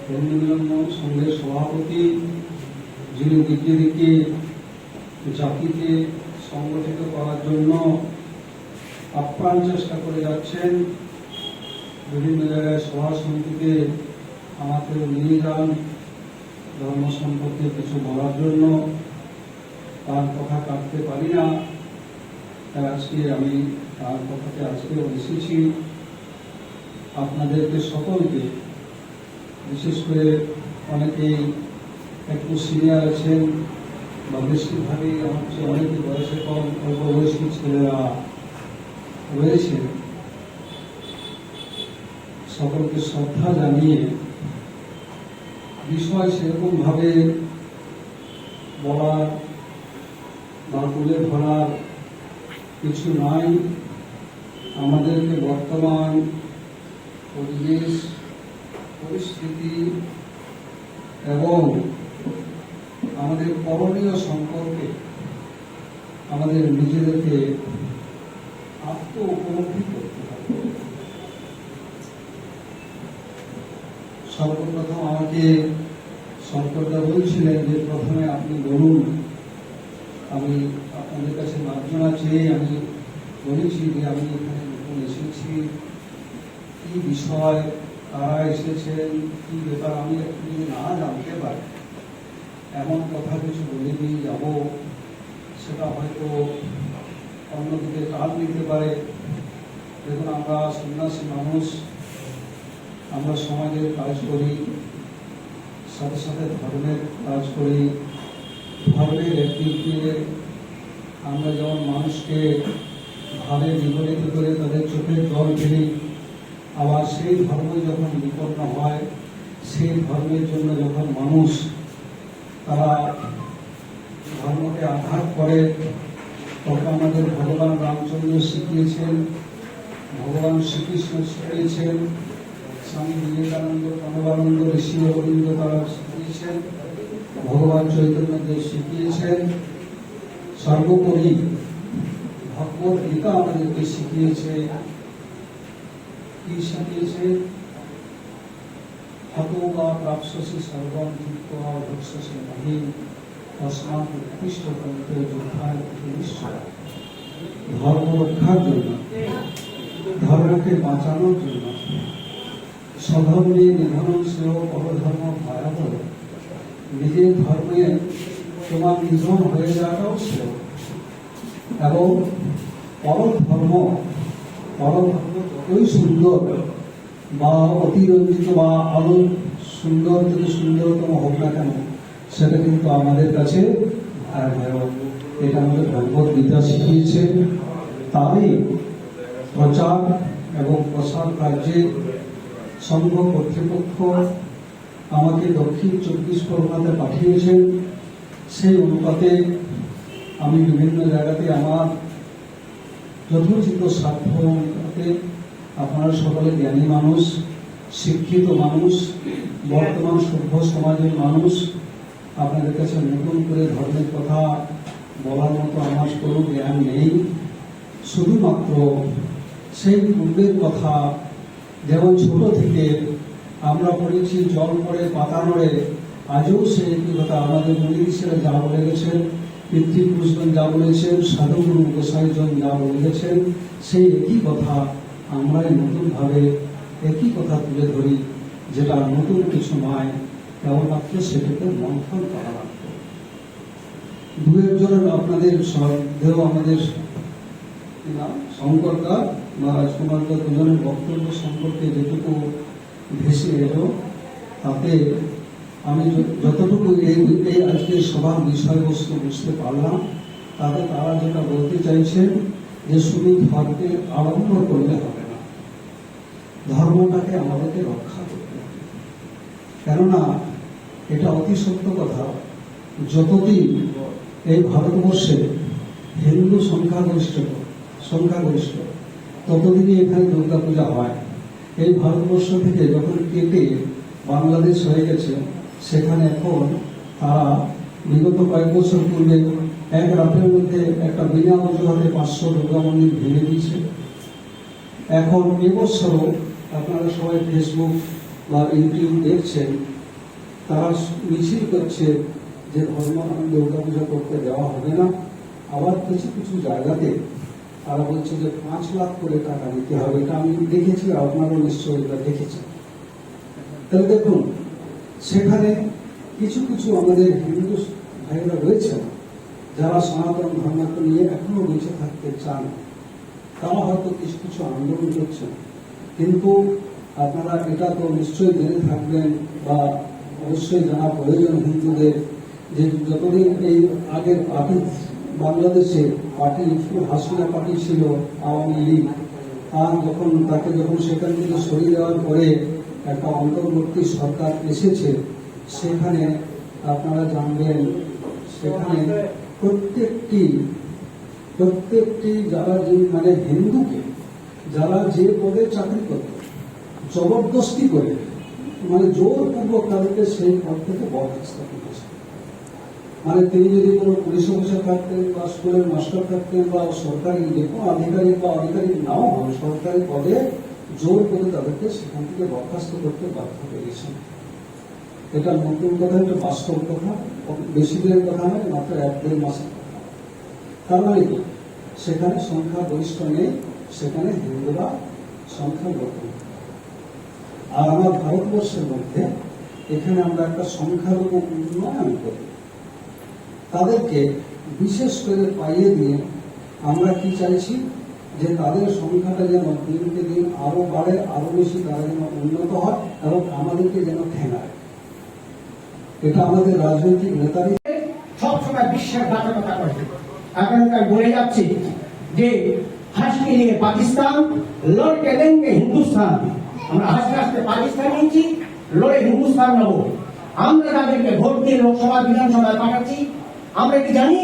হিন্দু মিলন সংঘের সভাপতি, যিনি দিকে দিকে জাতিকে সংগঠিত করার জন্য আপ্রাণ চেষ্টা করে যাচ্ছেন। বিভিন্ন জায়গায় সভা সমিতিতে আমাকে নিয়ে যান ধর্ম সম্পর্কে কিছু বলার জন্য। তার কথা কাটতে পারি না, তাই আজকে আমি তার কথাতে আজকেও এসেছি। আপনাদেরকে সকলকে, বিশেষ করে অনেকেই একটু সিনিয়র আছেন বা বেশিরভাগই আমার চেয়ে অনেকে বয়সে কম, অল্প বয়সী ছেলেরা রয়েছে, সকলকে শ্রদ্ধা জানিয়ে বিষয় সেরকম ভাবে বলার বা তুলে ধরার কিছু নাই। আমাদেরকে বর্তমান পরিবেশ পরিস্থিতি এবং আমাদের করণীয় সম্পর্কে আমাদের নিজেদেরকে আত্ম উপলব্ধি করতে হবে। সর্বপ্রথম আমাকে শঙ্করদা বলছিলেন যে প্রথমে আপনি বলুন। আমি আপনাদের কাছে মার্জনা চেয়ে আমি বলেছি যে আমি এখানে নতুন এসেছি, কি বিষয়, কারা এসেছেন, কি ব্যাপার আমি একটু যদি না জানতে পারি এমন কথা কিছু বলে দিয়ে যাব, সেটা হয়তো অন্যদিকে টান নিতে পারে। দেখুন, আমরা সন্ন্যাসী মানুষ, আমরা সমাজের কাজ করি, সাথে সাথে ধর্মের কাজ করি। ধর্মের একদিকে আমরা যেমন মানুষকে ভাবে বিপরীত করে তাদের চোখের জল ফেলি, আবার সেই ধর্ম যখন বিপন্ন হয়, সেই ধর্মের জন্য যখন মানুষ তারা ধর্মকে আঘাত করে, তখন আমাদের ভগবান রামচন্দ্র শিখিয়েছেন, ভগবান শ্রীকৃষ্ণ শিখিয়েছেন, স্বামী বিবেকানন্দ, প্রণবানন্দ, ঋষি অরবিন্দ তারা শিখিয়েছেন, ভগবান চৈতন্যদেব শিখিয়েছেন, সর্বোপরি ভগবত গীতা আমাদেরকে শিখিয়েছে। কি শিখিয়েছে? হতো বা প্রাপ্স্যসি সর্বং কৃত্বা ভক্ষসি মহিম তস্মাৎ উৎকৃষ্ট গ্রন্থে যোদ্ধায় নিশ্চয়। ধর্ম রক্ষার জন্য, ধর্মকে বাঁচানোর জন্য, স্বধর্মে নিধন সেও পরধর্ম ভয়াবহ। নিজের ধর্মে তোমার নিধন হয়ে যাওয়াটাও সেও, এবং পরধর্ম যতই সুন্দর বা অতিরঞ্জিত বা আরো সুন্দর থেকে সুন্দরতম হোক না কেন, সেটা কিন্তু আমাদের কাছে ভয়াবহ। এটা আমাদের ভগবত গীতা শিখিয়েছে। তাই প্রচার এবং প্রসার কার্যে সংঘ কর্তৃপক্ষ আমাকে দক্ষিণ 24 পরগনাতে পাঠিয়েছেন। সেই অনুপাতে আমি বিভিন্ন জায়গাতে আমার যথোচিত সাধ্য অনুপাতে, আপনারা সকলে জ্ঞানী মানুষ, শিক্ষিত মানুষ, বর্তমান সভ্য সমাজের মানুষ, আপনাদের কাছে নতুন করে ধর্মের কথা বলার মতো আমার কোনো জ্ঞান নেই। শুধুমাত্র সেই পূর্বের কথা, যেমন ছোট থেকে আমরা পড়েছি জল পড়ে পাতা নড়ে, আজও সেই একই কথা আমাদের মুনি ঋষিরা যা বলে গেছেন, পিতৃপুরুষগণ যা বলেছেন, সাধুগুরু গোসাইজন যা বলে গেছেন, সেই একই কথা আমরাই নতুনভাবে একই কথা তুলে ধরি, যেটা নতুন কিছু নয়, কেবলমাত্র সেটাকে মন্থন করা লাগবে। দু একজনের আপনাদের শ্রদ্ধেয় আমাদের শঙ্করদা বা রাজকুমারদা দুজনের বক্তব্য সম্পর্কে যেটুকু ভেসে এলো, তাতে আমি যতটুকু এই আজকের সবার বিষয়বস্তু বুঝতে পারলাম, তাতে তারা যেটা বলতে চাইছেন যে শুধু ধর্মকে আড়ম্বর করলে হবে না, ধর্মটাকে আমাদেরকে রক্ষা করতে হবে। কেননা এটা অতি সত্য কথা, যতদিন এই ভারতবর্ষে হিন্দু সংখ্যাগরিষ্ঠ ততদিনই এখানে দুর্গা পূজা হয়। এই ভারতবর্ষ থেকে যখন কেটে বাংলাদেশ হয়ে গেছে, সেখানে এখন তারা বিগত কয়েক বছর পূর্বে এক রাতের মধ্যে একটা বিনা অজুহাতে 500 দুর্গা মন্দির ভেঙে দিয়েছে। এখন এবছরও আপনারা সবাই ফেসবুক বা ইউটিউব দেখছেন তারা মিছিল করছে যে ধর্মাবলম্বী দুর্গা পূজা করতে দেওয়া হবে না। আবার কিছু কিছু জায়গাতে তারা বলছে যে 5 লাখ করে টাকা দিতে হবে। এটা আমি দেখেছি, আপনারাও নিশ্চয়ই এটা দেখেছেন। তাহলে দেখুন, সেখানে কিছু কিছু আমাদের হিন্দু ভাইরা রয়েছেন যারা সনাতন ধর্মকে নিয়ে এখনো বেঁচে থাকতে চান। তারা হয়তো কিছু কিছু আন্দোলন করছেন, কিন্তু আপনারা এটা তো নিশ্চয়ই জেনে থাকবেন বা অবশ্যই জানা প্রয়োজন হিন্দুদের, যে যতদিন এই আগের পার্টি বাংলাদেশে পার্টি হাসিনা পার্টি ছিল আওয়ামী লীগ, আর যখন সেখান থেকে সরিয়ে দেওয়ার পরে একটা অন্তর্বর্তী সরকার এসেছে, সেখানে আপনারা জানবেন সেখানে প্রত্যেকটি যারা যে মানে হিন্দুকে যারা যে পদে চাকরি করত জবরদস্তি করে মানে জোরপূর্বক তাদেরকে সেই পদ থেকে বরখাস্ত করেছে। মানে তিনি যদি কোনো পুলিশ অফিসার থাকতেন বা স্কুলের মাস্টার থাকতেন বা সরকারি যে কোনো আধিকারিক বা আধিকারিক নাও হন, সরকারি পদে জোর করে তাদেরকে সেখান থেকে বরখাস্ত করতে বাধ্য করেছেন। এটা নতুন কথা, এটা বাস্তব কথা, বেশি দিনের কথা নয়, মাত্র 1-1.5 মাসের কথা। তার মানে কি সেখানে সংখ্যা গরিষ্ঠ নেই, সেখানে হিন্দুরা সংখ্যালঘু। আর আমার ভারতবর্ষের মধ্যে এখানে আমরা একটা সংখ্যালঘু উন্নয়ন করি, তাদেরকে বিশেষ করে পাইয়ে দিয়ে আমরা কি চাইছি যে তাদের সংখ্যাটা যেন দিনকে দিন আরো বাড়ে, আরো বেশি তারা যেন উন্নত হয় এবং আমাদেরকে যেন ঠেঙায়। এটা আমাদের রাজনৈতিক নেতারই সবসময় বিশ্বের ঘাতকতা করে। এখনকার বলে যাচ্ছে যে হাসকে নিয়ে পাকিস্তান, লড়কে দেনগে হিন্দুস্তান। আমরা হাসতে হাসতে পাকিস্তান নিয়েছি, লড়ে হিন্দুস্তান নেবো। আমরা তাদেরকে ভোট দিয়ে লোকসভা বিধানসভায় পাঠাচ্ছি। আমরা কি জানি